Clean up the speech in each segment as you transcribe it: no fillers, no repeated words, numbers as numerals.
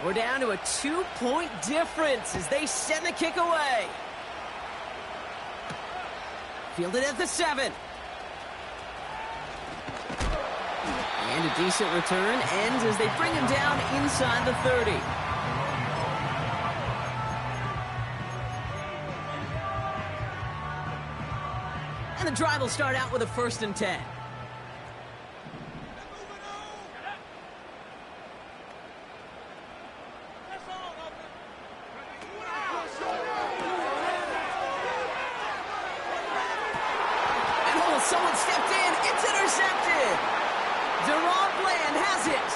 We're down to a 2-point difference as they send the kick away. Fielded at the 7. And a decent return ends as they bring him down inside the 30. And the drive will start out with a 1st and 10. Someone stepped in. It's intercepted. Deron Bland has it.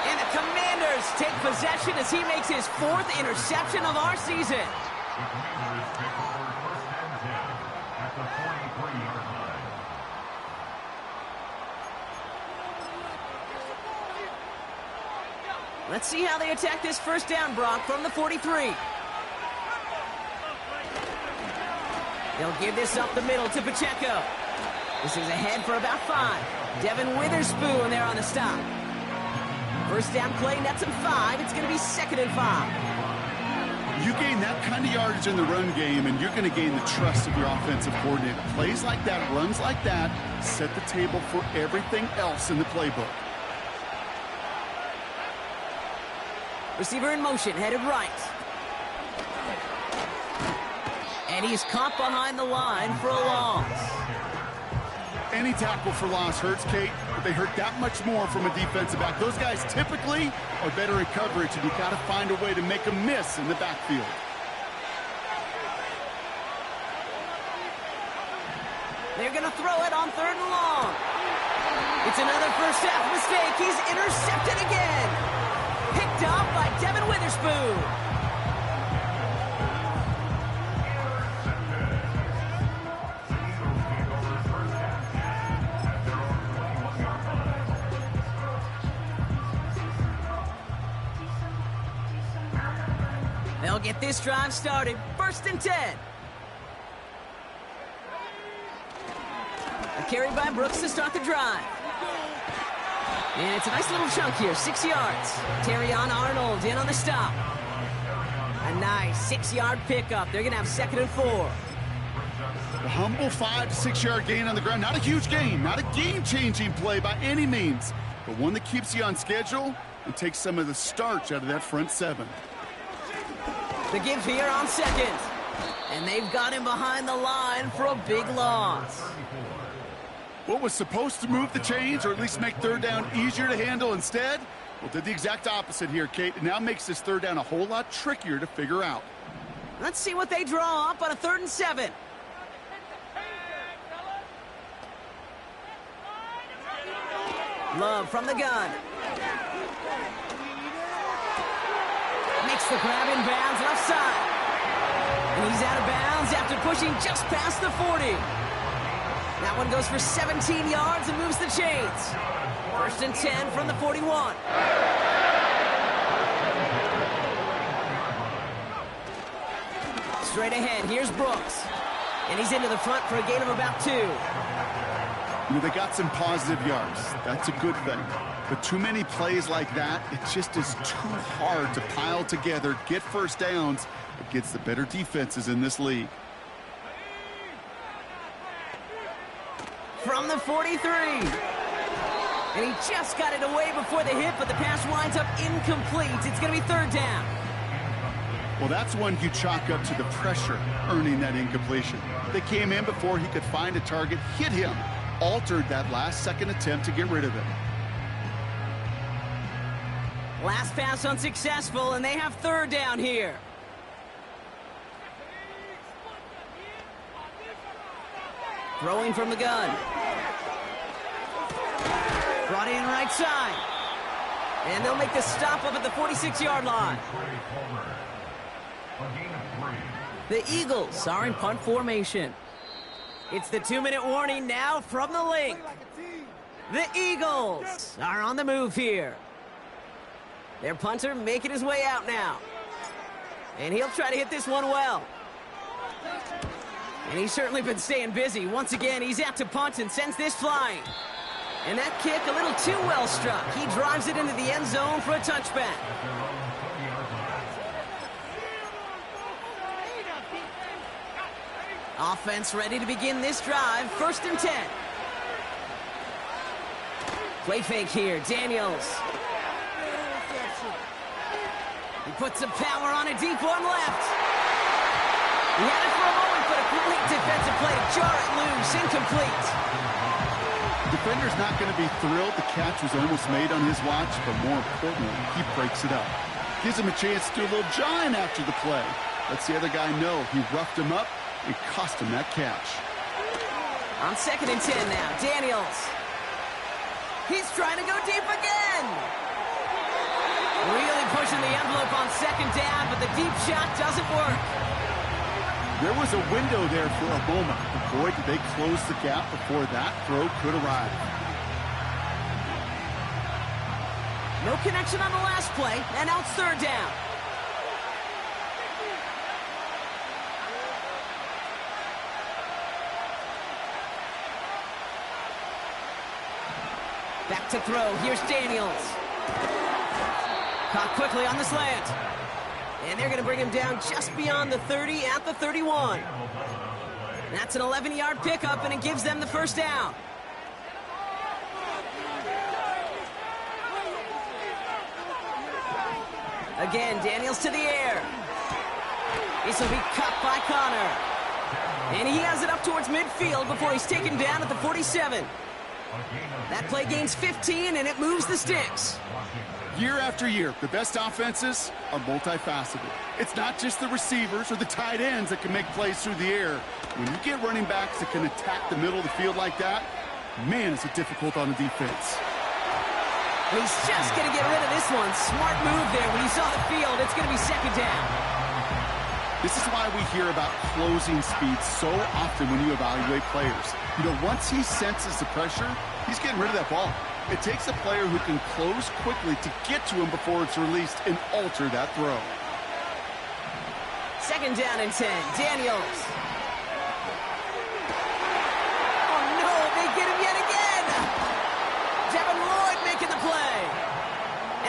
And the Commanders take possession as he makes his 4th interception of our season. Let's see how they attack this 1st down, Brock, from the 43. They'll give this up the middle to Pacheco. This is ahead for about 5. Devin Witherspoon there on the stop. 1st down play, nets him 5. It's going to be 2nd and 5. You gain that kind of yardage in the run game, and you're going to gain the trust of your offensive coordinator. Plays like that, runs like that, set the table for everything else in the playbook. Receiver in motion, headed right. And he's caught behind the line for a loss. Any tackle for loss hurts, Kate, but they hurt that much more from a defensive back. Those guys typically are better in coverage, and you've got to find a way to make them miss in the backfield. They're going to throw it on 3rd and long. It's another first half mistake. He's intercepted again. Picked off by Devin Witherspoon. They'll get this drive started. 1st and 10. A carry by Brooks to start the drive. And it's a nice little chunk here, 6 yards. Terrion Arnold in on the stop. A nice 6-yard pickup. They're going to have 2nd and 4. A humble 5 to 6 yard gain on the ground. Not a huge gain, not a game-changing play by any means, but one that keeps you on schedule and takes some of the starch out of that front 7. The give here on 2nd. And they've got him behind the line for a big loss. What was supposed to move the chains, or at least make 3rd down easier to handle instead, well, did the exact opposite here, Kate. It now makes this 3rd down a whole lot trickier to figure out. Let's see what they draw up on a 3rd and 7. Love from the gun. Makes the grab in bounds left side. And he's out of bounds after pushing just past the 40. That one goes for 17 yards and moves the chains. 1st and 10 from the 41. Straight ahead, here's Brooks. And he's into the front for a gain of about 2. You know, they got some positive yards. That's a good thing. But too many plays like that, it just is too hard to pile together, get 1st downs against the better defenses in this league. From the 43. And he just got it away before the hit, but the pass winds up incomplete. It's going to be 3rd down. Well, that's one you chalk up to the pressure earning that incompletion. They came in before he could find a target, hit him, altered that last-second attempt to get rid of it. Last pass unsuccessful, and they have 3rd down here. Throwing from the gun. Brought in right side. And they'll make the stop up at the 46-yard line. The Eagles are in punt formation. It's the 2-minute warning now from the link. The Eagles are on the move here. Their punter making his way out now. And he'll try to hit this one well. And he's certainly been staying busy. Once again, he's out to punt and sends this flying. And that kick a little too well struck. He drives it into the end zone for a touchback. Offense ready to begin this drive. 1st and 10. Play fake here. Daniels. He puts some power on a deep one left. He had it for a moment, but a great defensive play to jar it loose. Incomplete. The defender's not going to be thrilled the catch was almost made on his watch, but more importantly, he breaks it up. Gives him a chance to do a little jawing after the play. Lets the other guy know he roughed him up and cost him that catch. On 2nd and 10 now, Daniels. He's trying to go deep again. Really pushing the envelope on 2nd down, but the deep shot doesn't work. There was a window there for a moment, but boy, did they close the gap before that throw could arrive. No connection on the last play, and now it's 3rd down. Back to throw. Here's Daniels. Caught quickly on the slant. And they're going to bring him down just beyond the 30 at the 31. That's an 11-yard pickup, and it gives them the 1st down. Again, Daniels to the air. This will be cut by Connor. And he has it up towards midfield before he's taken down at the 47. That play gains 15, and it moves the sticks. Year after year, the best offenses are multifaceted. It's not just the receivers or the tight ends that can make plays through the air. When you get running backs that can attack the middle of the field like that, man, is it difficult on the defense. He's just going to get rid of this one. Smart move there. When he saw the field, it's going to be 2nd down. This is why we hear about closing speed so often when you evaluate players. You know, once he senses the pressure, he's getting rid of that ball. It takes a player who can close quickly to get to him before it's released and alter that throw. 2nd down and 10. Daniels. Oh, no, they get him yet again. Devin Lloyd making the play.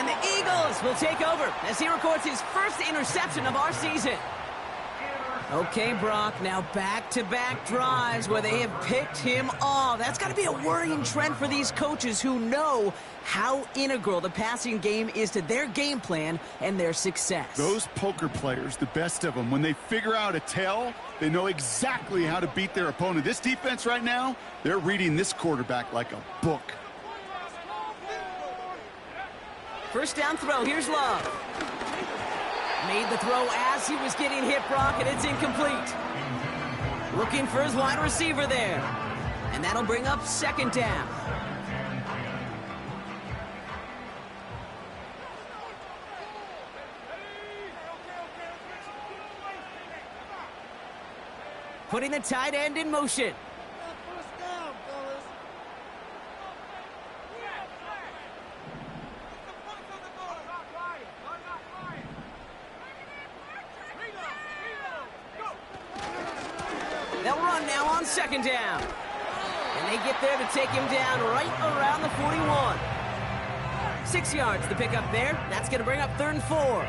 And the Eagles will take over as he records his 1st interception of our season. Okay, Brock, now back-to-back drives where they have picked him off. That's got to be a worrying trend for these coaches who know how integral the passing game is to their game plan and their success. Those poker players, the best of them, when they figure out a tell, they know exactly how to beat their opponent. This defense right now, they're reading this quarterback like a book. 1st down throw. Here's Love. Made the throw as he was getting hit, Brock, and it's incomplete. Looking for his wide receiver there. And that'll bring up 2nd down. Putting the tight end in motion. They'll run now on 2nd down. And they get there to take him down right around the 41. 6 yards the pickup there. That's going to bring up 3rd and 4.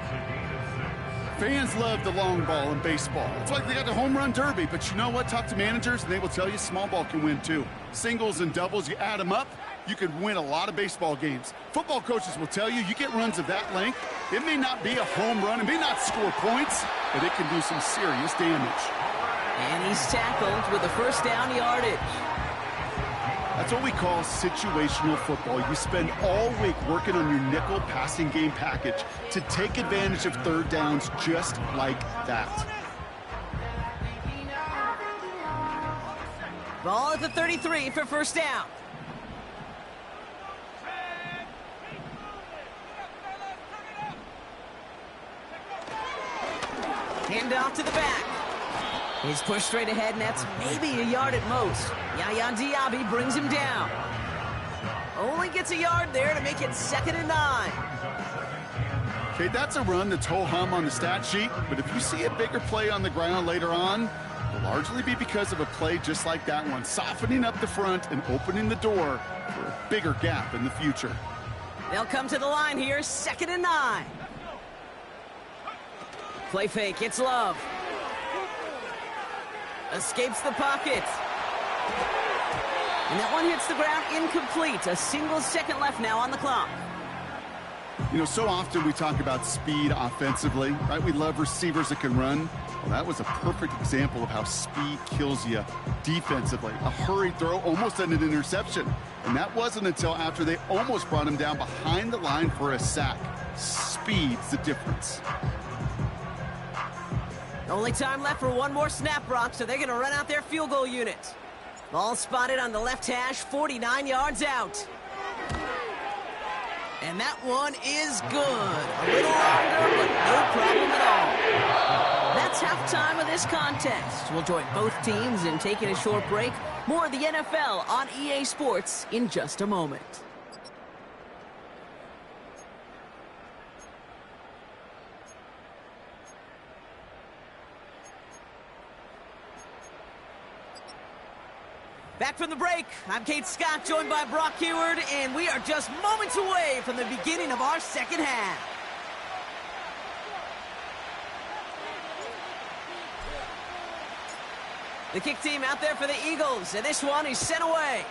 Fans love the long ball in baseball. It's like they got the home run derby, but you know what? Talk to managers, and they will tell you small ball can win too. Singles and doubles, you add them up, you could win a lot of baseball games. Football coaches will tell you, you get runs of that length, it may not be a home run, it may not score points, but it can do some serious damage. And he's tackled with a 1st down yardage. That's what we call situational football. You spend all week working on your nickel passing game package to take advantage of 3rd downs just like that. Ball at the 33 for 1st down. Hand off to the back. He's pushed straight ahead, and that's maybe a yard at most. Yaya Diaby brings him down. Only gets a yard there to make it 2nd and 9. Okay, that's a run that's ho-hum on the stat sheet, but if you see a bigger play on the ground later on, it'll largely be because of a play just like that one, softening up the front and opening the door for a bigger gap in the future. They'll come to the line here, 2nd and 9. Play fake, it's Love. Escapes the pocket. And that one hits the ground incomplete. A single second left now on the clock. You know, so often we talk about speed offensively, right? We love receivers that can run. Well, that was a perfect example of how speed kills you defensively. A hurried throw, almost an interception. And that wasn't until after they almost brought him down behind the line for a sack. Speed's the difference. Only time left for one more snap, Brock, so they're going to run out their field goal unit. Ball spotted on the left hash, 49 yards out. And that one is good. A little longer, but no problem at all. That's halftime of this contest. We'll join both teams in taking a short break. More of the NFL on EA Sports in just a moment. Back from the break, I'm Kate Scott, joined by Brock Huard, and we are just moments away from the beginning of our second half. The kick team out there for the Eagles, and this one is sent away.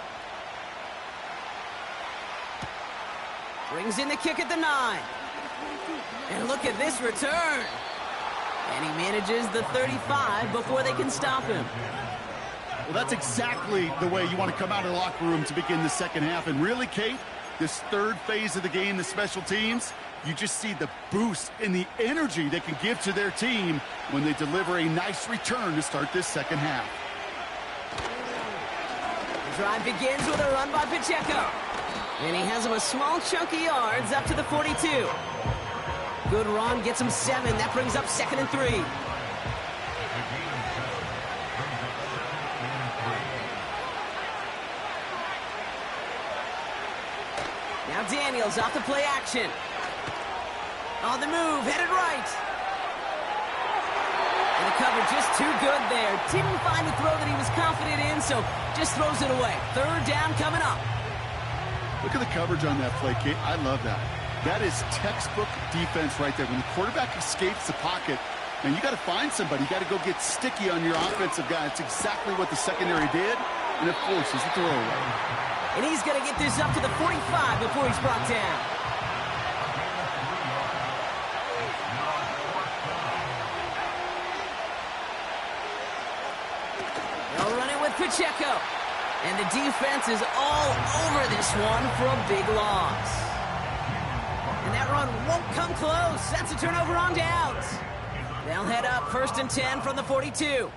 Brings in the kick at the 9. And look at this return. And he manages the 35 before they can stop him. Well, that's exactly the way you want to come out of the locker room to begin the second half. And really, Kate, this third phase of the game, the special teams, you just see the boost and the energy they can give to their team when they deliver a nice return to start this second half. The drive begins with a run by Pacheco. And he has him a small chunk of yards up to the 42. Good run, gets him 7. That brings up 2nd and 3. Now Daniels off the play action. On the move, headed right. And the cover just too good there. Didn't find the throw that he was confident in, so just throws it away. 3rd down coming up. Look at the coverage on that play, Kate. I love that. That is textbook defense right there. When the quarterback escapes the pocket, man, you got to find somebody. You got to go get sticky on your offensive guy. It's exactly what the secondary did, and it forces the throwaway. And he's going to get this up to the 45 before he's brought down. They'll run it with Pacheco. And the defense is all over this one for a big loss. And that run won't come close. That's a turnover on downs. They'll head up 1st and 10 from the 42.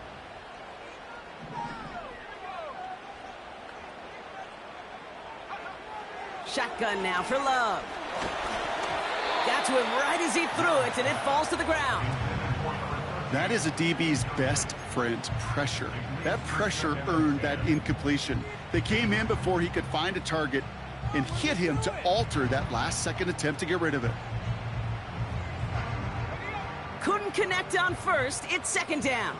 Shotgun now for Love. Got to him right as he threw it, and it falls to the ground. That is a DB's best friend, pressure. That pressure earned that incompletion. They came in before he could find a target and hit him to alter that last-second attempt to get rid of it. Couldn't connect on 1st. It's 2nd down.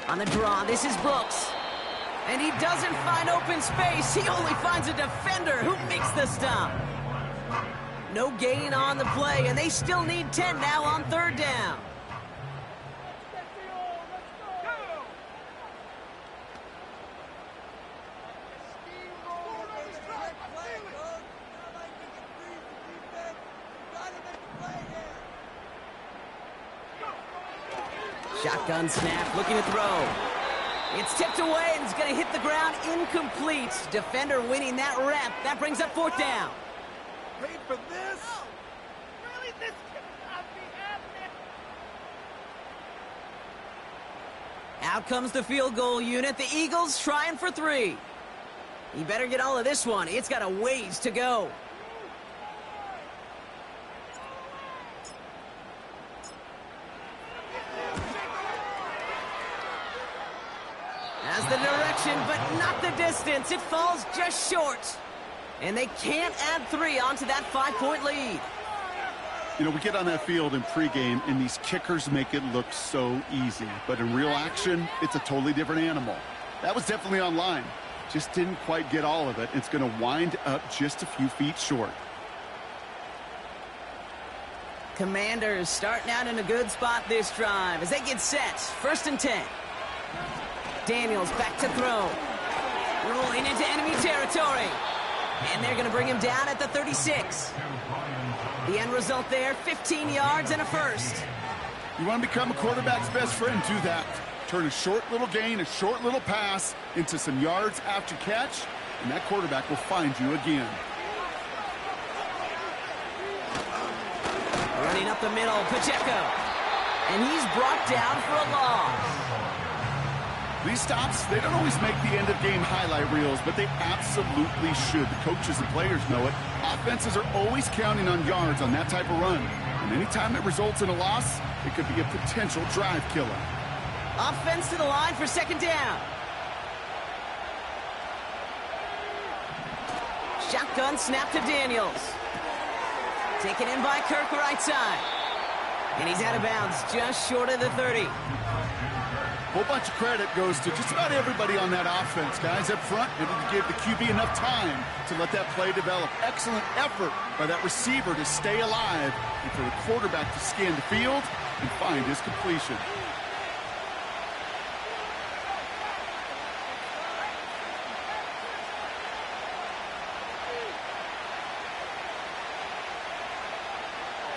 On the draw, this is Brooks. And he doesn't find open space. He only finds a defender who makes the stop. No gain on the play, and they still need 10 now on 3rd down. Shotgun snap, looking to throw. It's tipped away, and it's going to hit the ground incomplete. Defender winning that rep. That brings up 4th down. Wait for this. Really, this cannot be happening. Out comes the field goal unit. The Eagles trying for 3. You better get all of this one. It's got a ways to go. Has the direction, but not the distance. It falls just short. And they can't add 3 onto that 5-point lead. You know, we get on that field in pregame, and these kickers make it look so easy. But in real action, it's a totally different animal. That was definitely on line. Just didn't quite get all of it. It's going to wind up just a few feet short. Commanders starting out in a good spot this drive as they get set. 1st and 10. Daniels back to throw. Rolling into enemy territory. And they're going to bring him down at the 36. The end result there, 15 yards and a first. You want to become a quarterback's best friend, do that. Turn a short little gain, a short little pass into some yards after catch, and that quarterback will find you again. Running up the middle, Pacheco. And he's brought down for a loss. These stops, they don't always make the end-of-game highlight reels, but they absolutely should. The coaches and players know it. Offenses are always counting on yards on that type of run. And anytime it results in a loss, it could be a potential drive killer. Offense to the line for 2nd down. Shotgun snap to Daniels. Taken in by Kirk right side. And he's out of bounds just short of the 30. A whole bunch of credit goes to just about everybody on that offense. Guys up front, able to give the QB enough time to let that play develop. Excellent effort by that receiver to stay alive and for the quarterback to scan the field and find his completion.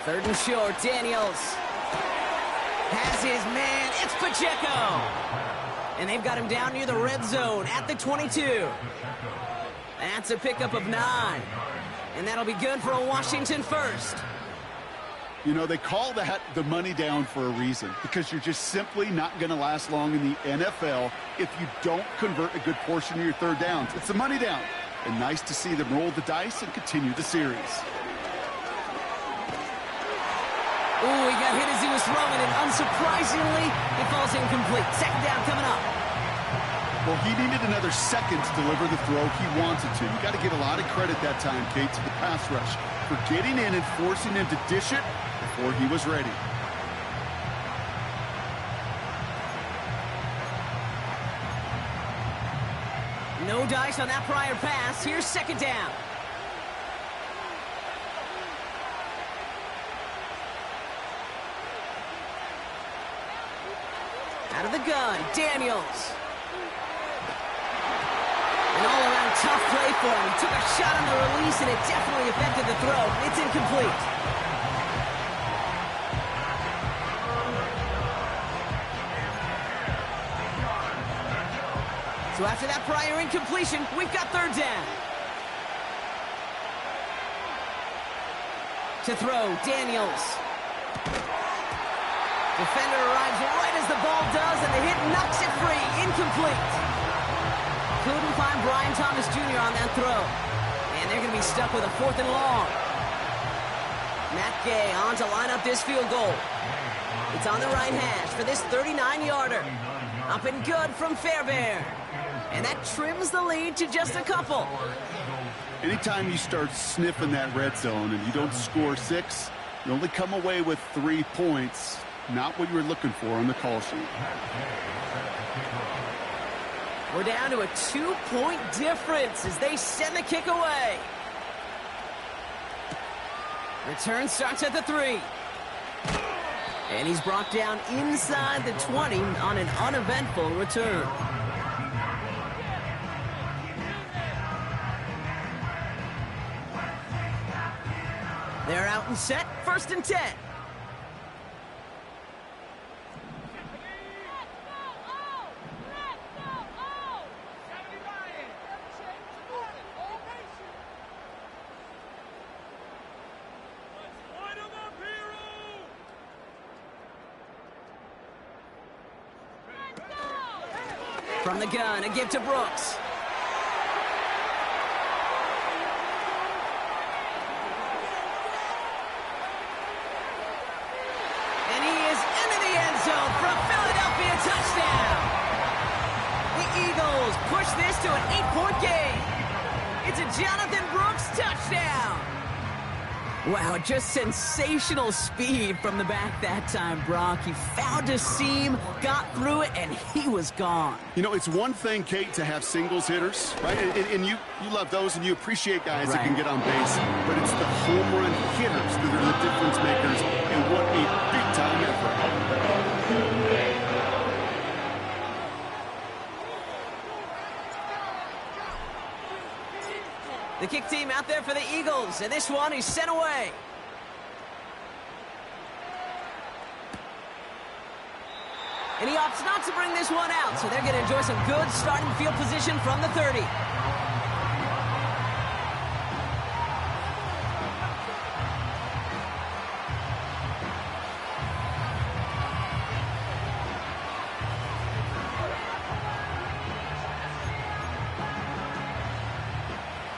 Third and short, Daniels has his man. It's Pacheco. And they've got him down near the red zone at the 22. That's a pickup of 9. And that'll be good for a Washington first. You know, they call that the money down for a reason, because you're just simply not going to last long in the NFL if you don't convert a good portion of your third downs. It's the money down. And nice to see them roll the dice and continue the series. Ooh, he got hit as he was throwing, and unsurprisingly, it falls incomplete. 2nd down coming up. Well, he needed another second to deliver the throw he wanted to. You got to give a lot of credit that time, Kate, to the pass rush for getting in and forcing him to dish it before he was ready. No dice on that prior pass. Here's 2nd down. Out of the gun, Daniels. An all-around tough play for him. He took a shot on the release, and it definitely affected the throw. It's incomplete. So after that prior incompletion, we've got 3rd down. To throw, Daniels. Defender arrives right as the ball does, and the hit knocks it free. Incomplete. Couldn't find Brian Thomas Jr. on that throw. And they're going to be stuck with a 4th and long. Matt Gay on to line up this field goal. It's on the right hash for this 39-yarder. Up and good from Fairbairn. And that trims the lead to just a couple. Anytime you start sniffing that red zone and you don't score 6, you only come away with 3 points. Not what you were looking for on the call sheet. We're down to a 2-point difference as they send the kick away. Return starts at the 3. And he's brought down inside the 20 on an uneventful return. They're out and set, 1st and 10. From the gun, a give to Brooks. And he is into the end zone for a Philadelphia touchdown. The Eagles push this to an 8-point game. It's a Jonathan Brooks touchdown. Wow, just sensational speed from the back that time, Brock. He found a seam, got through it, and he was gone. You know, it's one thing, Kate, to have singles hitters, right? And you love those, and you appreciate guys that can get on base. But it's the home run hitters that are the difference makers and what a big-time effort. The kick team out there for the Eagles, and this one is sent away. And he opts not to bring this one out, so they're going to enjoy some good starting field position from the 30.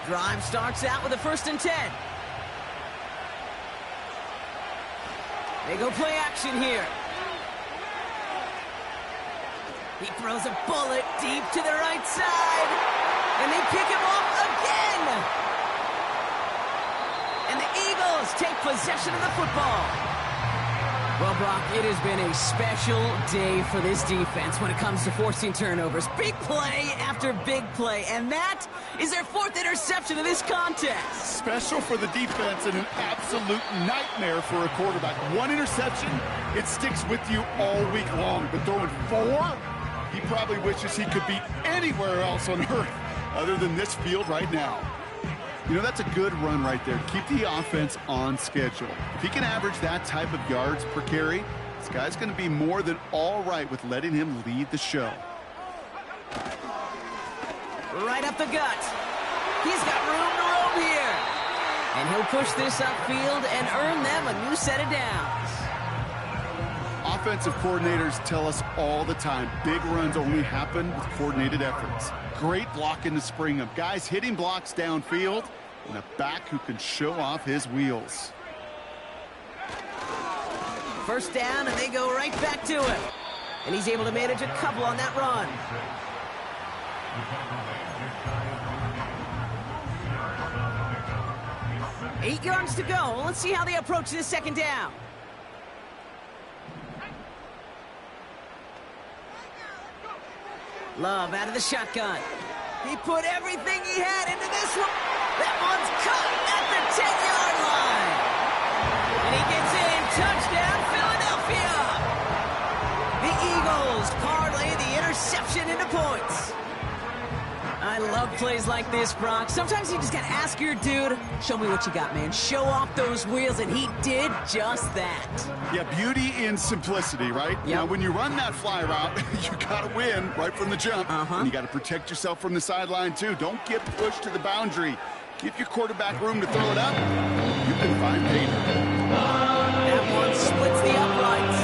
Drive starts out with a 1st and 10. They go play action here. He throws a bullet deep to the right side. And they pick him off again. And the Eagles take possession of the football. Well, Brock, it has been a special day for this defense when it comes to forcing turnovers. Big play after big play, and that is their 4th interception of this contest. Special for the defense and an absolute nightmare for a quarterback. 1 interception, it sticks with you all week long. But throwing 4, he probably wishes he could be anywhere else on earth other than this field right now. You know, that's a good run right there. Keep the offense on schedule. If he can average that type of yards per carry, this guy's going to be more than all right with letting him lead the show. Right up the gut. He's got room to roam here. And he'll push this upfield and earn them a new set of downs. Offensive coordinators tell us all the time, big runs only happen with coordinated efforts. Great blocking to spring them. Guys hitting blocks downfield, and a back who can show off his wheels. 1st down, and they go right back to it. And he's able to manage a couple on that run. Eight yards to go. Let's see how they approach this 2nd down. Love out of the shotgun. He put everything he had into this one. That one's caught at the 10-yard line. And he gets in. Touchdown, Philadelphia. The Eagles parlay the interception into points. I love plays like this, Brock. Sometimes you just got to ask your dude, show me what you got, man. Show off those wheels, and he did just that. Yeah, beauty in simplicity, right? Yep. Now, when you run that fly route, you got to win right from the jump. And you got to protect yourself from the sideline, too. Don't get pushed to the boundary. Give your quarterback room to throw it up. You can find Payton. That one splits the uprights.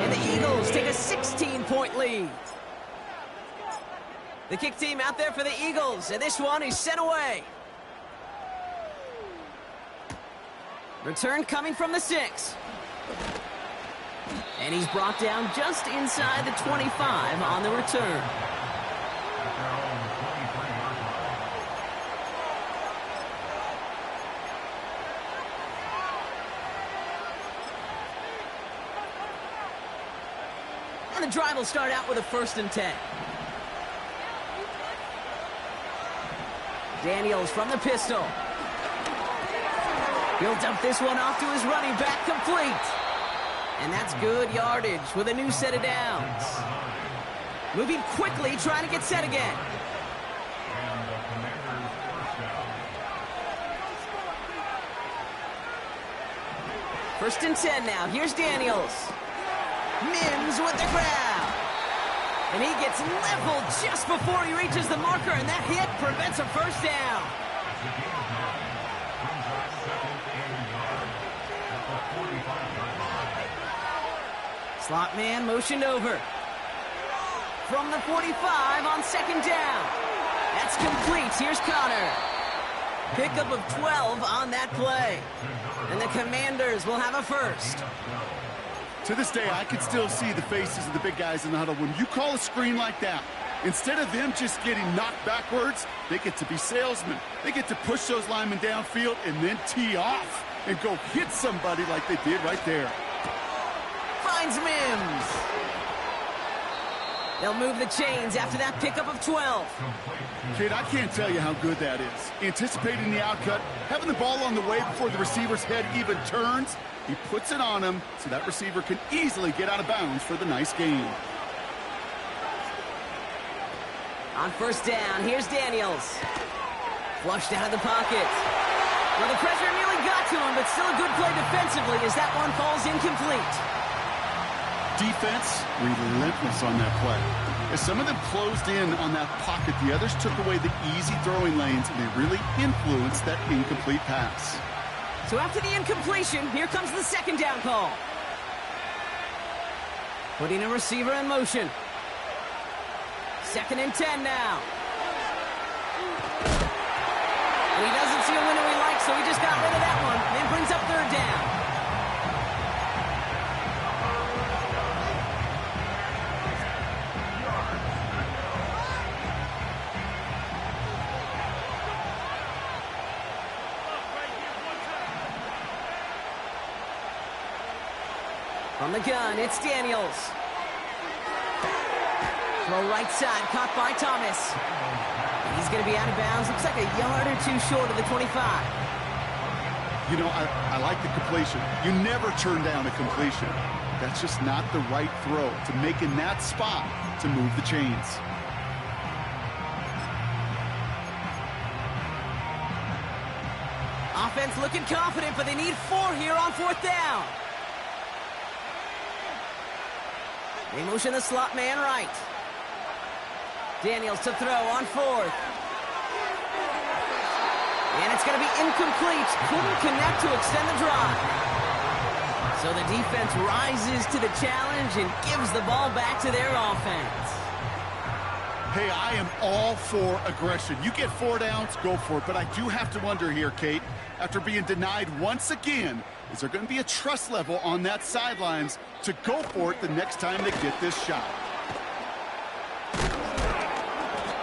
And the Eagles take a 16-point lead. The kick team out there for the Eagles, and this one is sent away. Return coming from the 6. And he's brought down just inside the 25 on the return. And the drive will start out with a 1st and 10. Daniels from the pistol. He'll dump this one off to his running back, complete. And that's good yardage with a new set of downs. Moving quickly, trying to get set again. First and 10 now. Here's Daniels. Mims with the grab. And he gets leveled just before he reaches the marker, and that hit prevents a 1st down. Slot man motioned over. From the 45 on 2nd down. That's complete. Here's Connor. Pickup of 12 on that play. And the Commanders will have a 1st. To this day, I can still see the faces of the big guys in the huddle. When you call a screen like that, instead of them just getting knocked backwards, they get to be salesmen. They get to push those linemen downfield and then tee off and go hit somebody like they did right there. Finds Mims. They'll move the chains after that pickup of 12. Kid, I can't tell you how good that is. Anticipating the outcut, having the ball on the way before the receiver's head even turns, he puts it on him so that receiver can easily get out of bounds for the nice gain. On first down, here's Daniels. Flushed out of the pocket. Well, the pressure nearly got to him, but still a good play defensively as that one falls incomplete. Defense relentless on that play. As some of them closed in on that pocket, the others took away the easy throwing lanes, and they really influenced that incomplete pass. So after the incompletion, here comes the second down call. Putting a receiver in motion. 2nd and 10 now. And he doesn't see a window he likes, so he just got rid of that one. And brings up 3rd down. From the gun, it's Daniels. Throw right side, caught by Thomas. He's going to be out of bounds. Looks like a yard or two short of the 25. You know, I like the completion. You never turn down a completion. That's just not the right throw to make in that spot to move the chains. Offense looking confident, but they need 4 here on 4th down. They motion the slot man right. Daniels to throw on 4th. And it's going to be incomplete. Couldn't connect to extend the drive. So the defense rises to the challenge and gives the ball back to their offense. Hey, I am all for aggression. You get 4 downs, go for it. But I do have to wonder here, Kate, after being denied once again, is there going to be a trust level on that sidelines to go for it the next time they get this shot?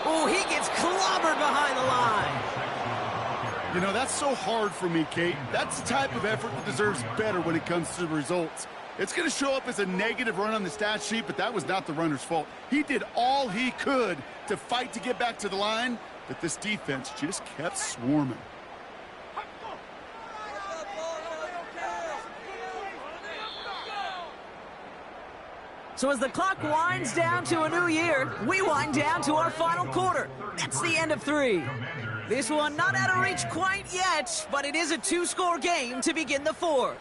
Oh, he gets clobbered behind the line. You know, that's so hard for me, Kate. That's the type of effort that deserves better when it comes to the results. It's going to show up as a negative run on the stat sheet, but that was not the runner's fault. He did all he could to fight to get back to the line, but this defense just kept swarming. So as the clock winds down to a new year, we wind down to our final quarter. That's the end of 3. This one not out of reach quite yet, but it is a 2-score game to begin the 4th.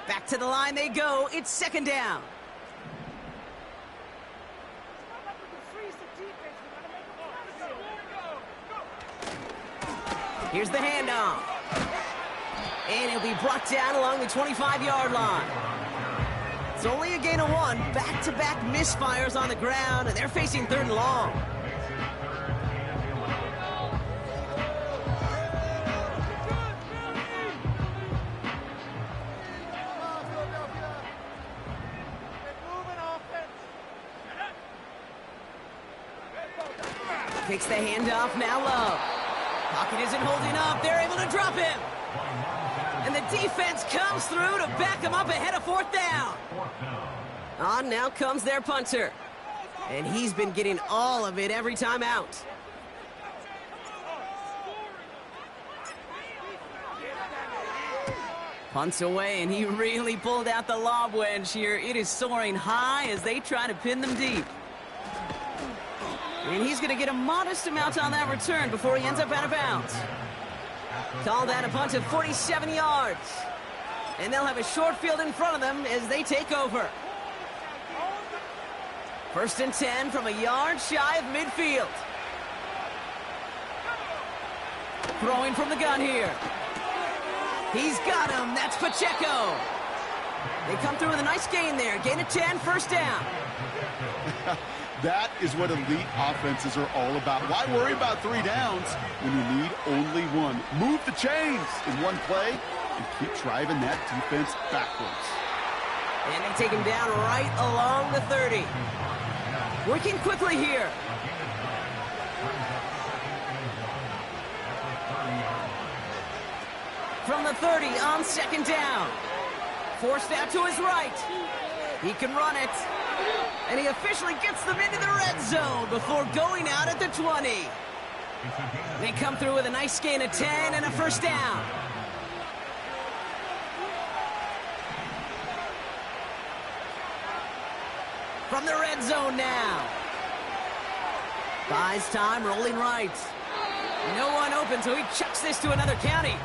Back to the line they go. It's 2nd down. Here's the handoff. And it'll be brought down along the 25-yard line. It's only a gain of 1. Back-to-back misfires on the ground, and they're facing 3rd and long. Takes the handoff, now Love. Pocket isn't holding up. They're able to drop him. And the defense comes through to back him up ahead of 4th down. On now comes their punter. And he's been getting all of it every time out. Punts away, and he really pulled out the lob wedge here. It is soaring high as they try to pin them deep. And he's going to get a modest amount on that return before he ends up out of bounds. Call that a punt of 47 yards. And they'll have a short field in front of them as they take over. 1st and 10 from a yard shy of midfield. Throwing from the gun here. He's got him. That's Pacheco. They come through with a nice gain there. Gain of 10, 1st down. That is what elite offenses are all about. Why worry about 3 downs when you need only 1? Move the chains in one play and keep driving that defense backwards. And they take him down right along the 30. Working quickly here. from the 30 on second down. Forced out to his right. He can run it. And he officially gets them into the red zone before going out at the 20. They come through with a nice gain of 10 and a first down. From the red zone now. Buys time, rolling right. No one open, so he chucks this to another county.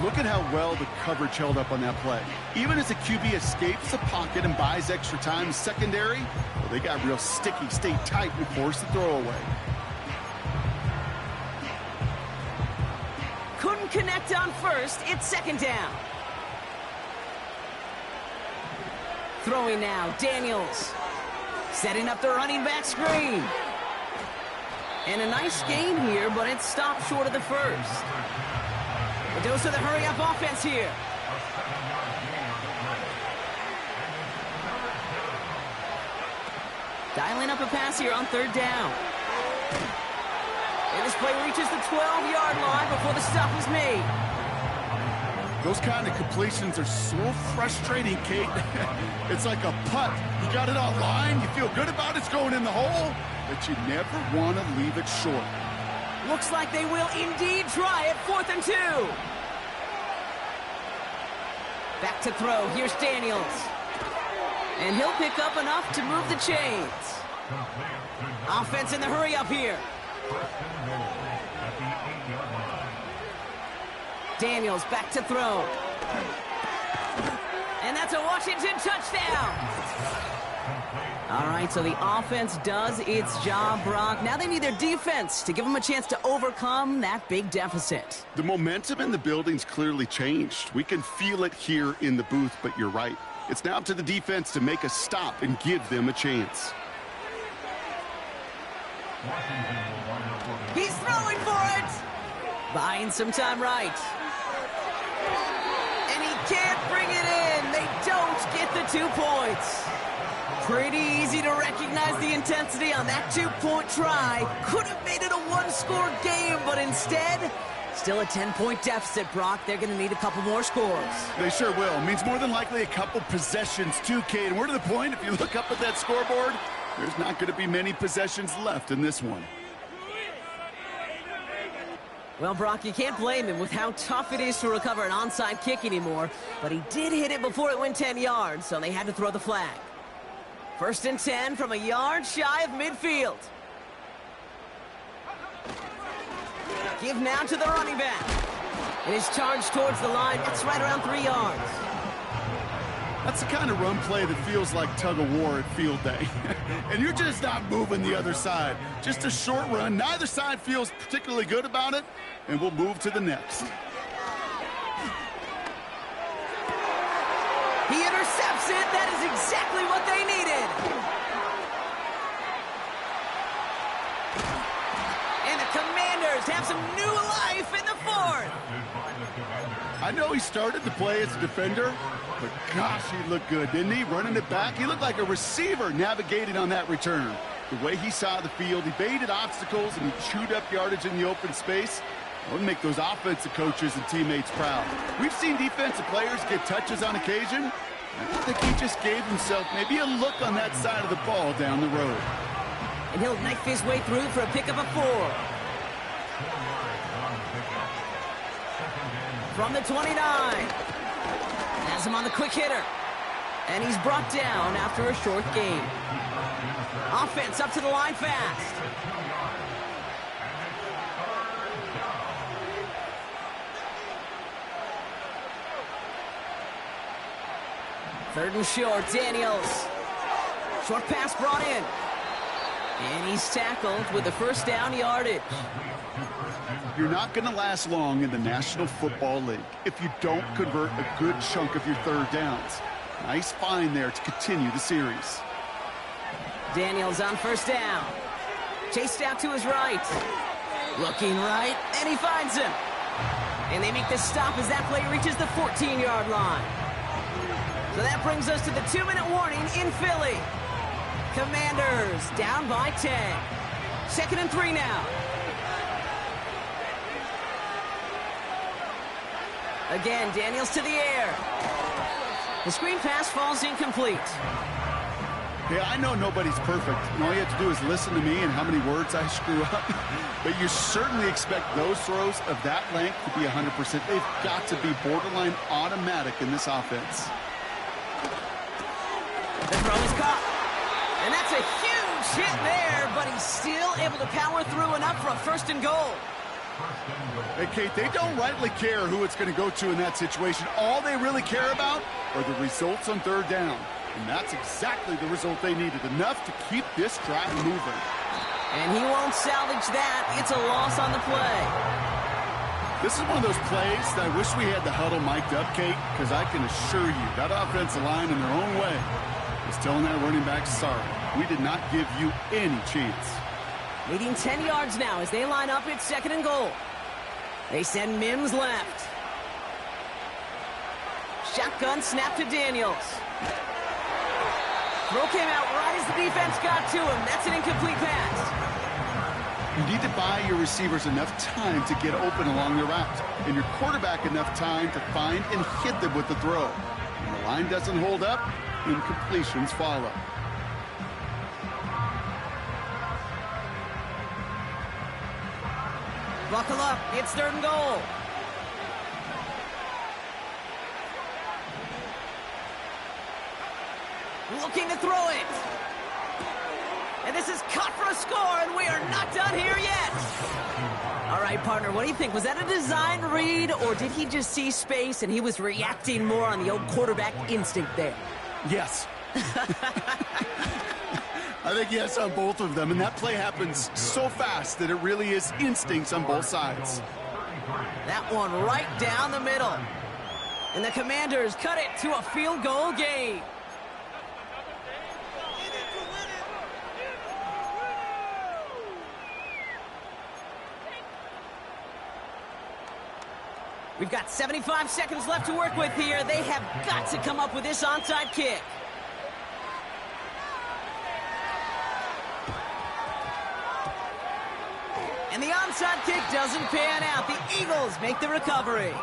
Look at how well the coverage held up on that play. Even as the QB escapes the pocket and buys extra time secondary, well, they got real sticky, stayed tight, and forced the throw away. Couldn't connect on first. It's second down. Throwing now, Daniels. Setting up the running back screen. And a nice gain here, but it stopped short of the first. A dose of the hurry-up offense here. Dialing up a pass here on third down. And this play reaches the 12-yard line before the stop is made. Those kind of completions are so frustrating, Kate. It's like a putt. You got it on line, you feel good about it's going in the hole, but you never want to leave it short. Looks like they will indeed try it. 4th and 2. Back to throw. Here's Daniels. And he'll pick up enough to move the chains. Offense in the hurry up here. Daniels back to throw. And that's a Washington touchdown. All right, so the offense does its job, Brock. Now they need their defense to give them a chance to overcome that big deficit. The momentum in the building's clearly changed. We can feel it here in the booth, but you're right. It's now up to the defense to make a stop and give them a chance. He's throwing for it. Buying some time right. And he can't bring it in. They don't get the 2 points. Pretty easy to recognize the intensity on that 2-point try. Could have made it a one-score game, but instead, still a 10-point deficit, Brock. They're going to need a couple more scores. They sure will. It means more than likely a couple possessions too, Kate. And we're to the point, if you look up at that scoreboard, there's not going to be many possessions left in this one. Well, Brock, you can't blame him with how tough it is to recover an onside kick anymore. But he did hit it before it went 10 yards, so they had to throw the flag. 1st and 10 from a yard shy of midfield. Give now to the running back. And his charge towards the line, that's right around 3 yards. That's the kind of run play that feels like tug-of-war at field day. And you're just not moving the other side. Just a short run. Neither side feels particularly good about it, and we'll move to the next. He intercepts it. That is exactly what they needed. And the Commanders have some new life in the 4th. I know he started the play as a defender, but gosh, he looked good, didn't he? Running it back, he looked like a receiver navigating on that return. The way he saw the field, he baited obstacles and he chewed up yardage in the open space. That would make those offensive coaches and teammates proud. We've seen defensive players get touches on occasion. I think he just gave himself maybe a look on that side of the ball down the road. And he'll knife his way through for a pickup of 4. From the 29. Has him on the quick hitter. And he's brought down after a short gain. Offense up to the line fast. Third and short, Daniels. Short pass brought in. And he's tackled with the first down yardage. You're not going to last long in the National Football League if you don't convert a good chunk of your third downs. Nice find there to continue the series. Daniels on first down. Chased out to his right. Looking right, and he finds him. And they make the stop as that play reaches the 14-yard line. So that brings us to the 2-minute warning in Philly. Commanders down by 10. 2nd and 3 now. Again, Daniels to the air. The screen pass falls incomplete. Hey, I know nobody's perfect, and all you have to do is listen to me and how many words I screw up. But you certainly expect those throws of that length to be 100%. They've got to be borderline automatic in this offense. The throw is caught. And that's a huge hit there, but he's still able to power through enough for a first and goal. Hey, Kate, they don't rightly care who it's going to go to in that situation. All they really care about are the results on third down. And that's exactly the result they needed, enough to keep this drive moving. And he won't salvage that. It's a loss on the play. This is one of those plays that I wish we had the huddle mic'd up, Kate, because I can assure you that offensive line in their own way is telling that running back, sorry, we did not give you any chance. Leading 10 yards now as they line up at second and goal. They send Mims left. Shotgun snap to Daniels. Throw came out right as the defense got to him. That's an incomplete pass. You need to buy your receivers enough time to get open along the route, and your quarterback enough time to find and hit them with the throw. When the line doesn't hold up, incompletions follow. Buckle up. It's third and goal. Looking to throw it. And this is cut for a score, and we are not done here yet. All right, partner, what do you think? Was that a design read, or did he just see space and he was reacting more on the old quarterback instinct there? Yes. I think yes on both of them, and that play happens so fast that it really is instincts on both sides. That one right down the middle. And the Commanders cut it to a field goal game. We've got 75 seconds left to work with here. They have got to come up with this onside kick. And the onside kick doesn't pan out. The Eagles make the recovery.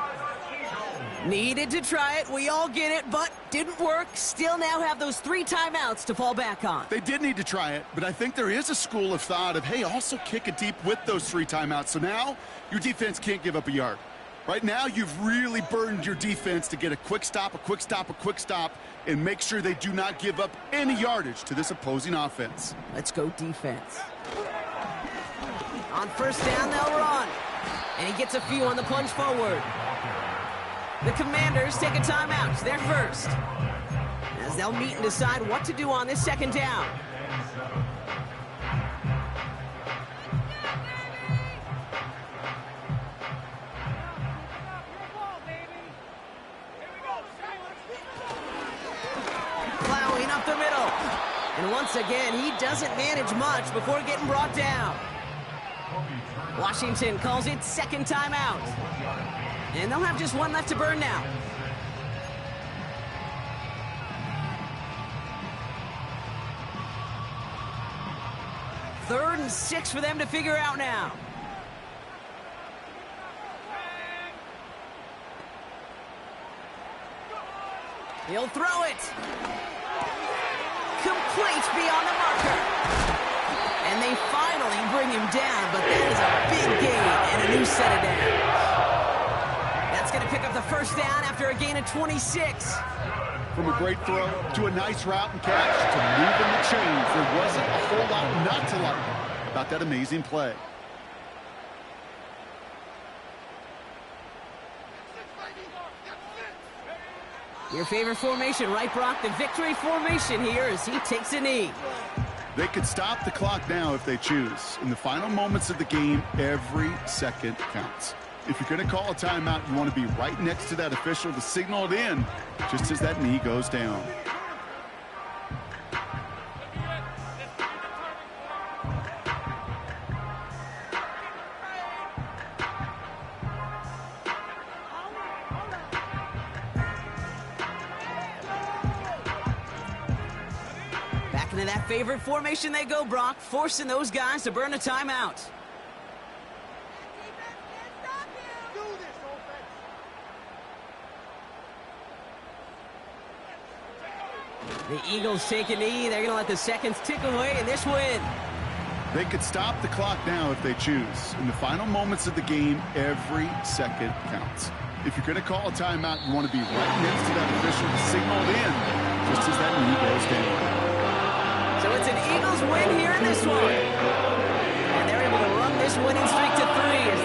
Needed to try it. We all get it, but didn't work. Still now have those 3 timeouts to fall back on. They did need to try it, but I think there is a school of thought of, hey, also kick it deep with those 3 timeouts. So now your defense can't give up a yard. Right now, you've really burdened your defense to get a quick stop, a quick stop, a quick stop, and make sure they do not give up any yardage to this opposing offense. Let's go defense. On first down, they'll run. And he gets a few on the plunge forward. The Commanders take a timeout. They're first. As they'll meet and decide what to do on this second down. Plowing up the middle. And once again, he doesn't manage much before getting brought down. Washington calls it second timeout. And they'll have just one left to burn now. Third and 6 for them to figure out now. He'll throw it. Complete beyond the marker. And they finally bring him down, but that is a big gain and a new set of downs. That's going to pick up the first down after a gain of 26. From a great throw to a nice route and catch to moving the chains, there wasn't a whole lot not to like about that amazing play. Your favorite formation, right, Brock? The victory formation here as he takes a knee. They could stop the clock now if they choose. In the final moments of the game, every second counts. If you're going to call a timeout, you want to be right next to that official to signal it in just as that knee goes down. Back into that favorite formation they go, Brock, forcing those guys to burn a timeout. The Eagles take a knee. They're going to let the seconds tick away in this win. They could stop the clock now if they choose. In the final moments of the game, every second counts. If you're going to call a timeout, you want to be right next to that official signaled in just as that knee goes down. So it's an Eagles win here in this one. And they're able to run this winning streak to 3